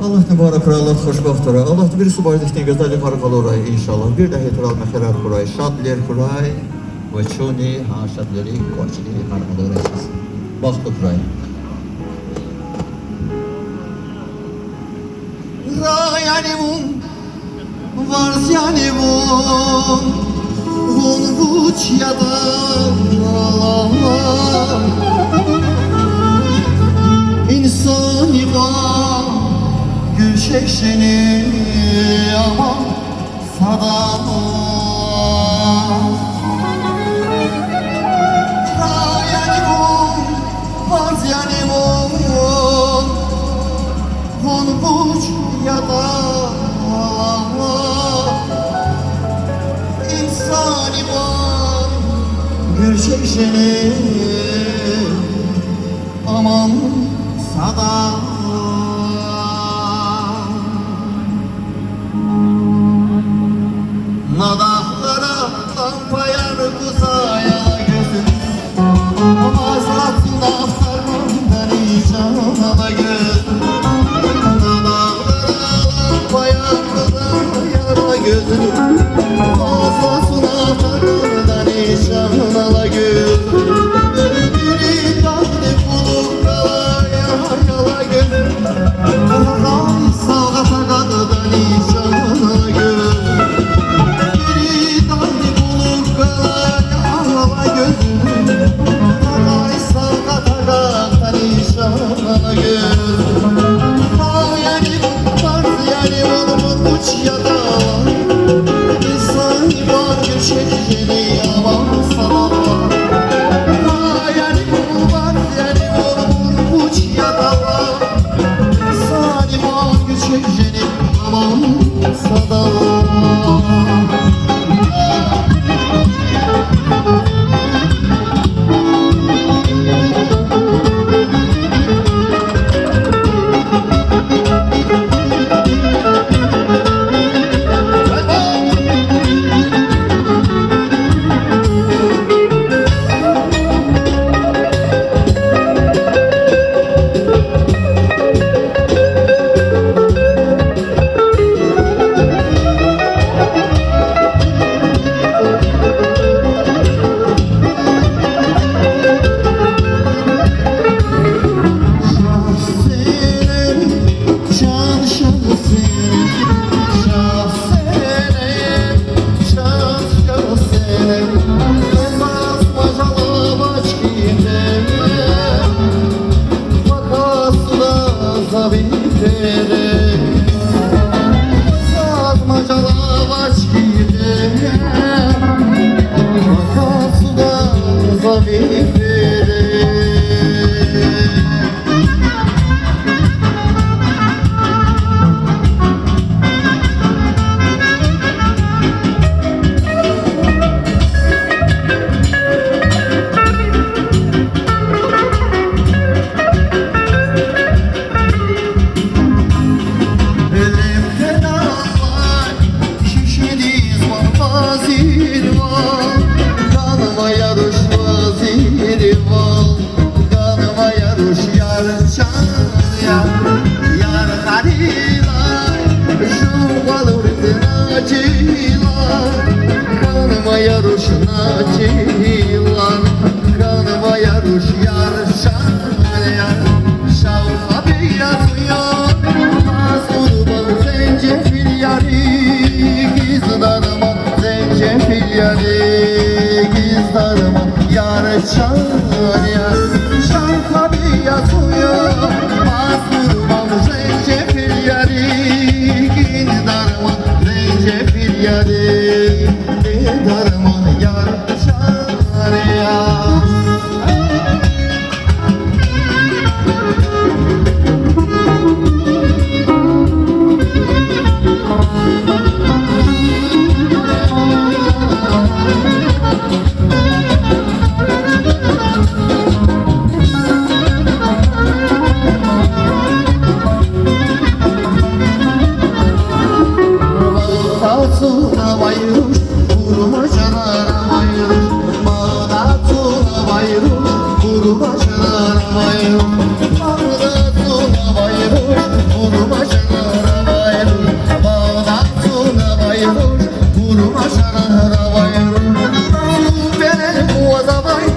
Allah mübarek ora, Allah xoşbaxt ora. Allah bir su barzdikten gözəli qarqalı orayı inşallah. Bir də heteral məxərər kuray, şadler kuray ve çoni ha şadleri koçili qarqalı orayı. Baxtı kuray. Rayanimum, varzyanimum, vun vuç yadan Allah. İnsani var, gülşek seni ama sadama. Rayanimum, varzyanimum, vun vuç yadan Allah. İnsani var, gülşek seni aman sada. Nadahlara tampayar kuzaya gözüm, mazatın aftarından icana gözüm. Nadahlara tampayar kuzaya gözüm, mazatın aftarından icana gözüm. Biri tahti bulup kalaya yala gözüm, ray sağata kadar icana gözüm. Vazir var, kanıma yarış vazir aşağı havayır. Benim bu azabay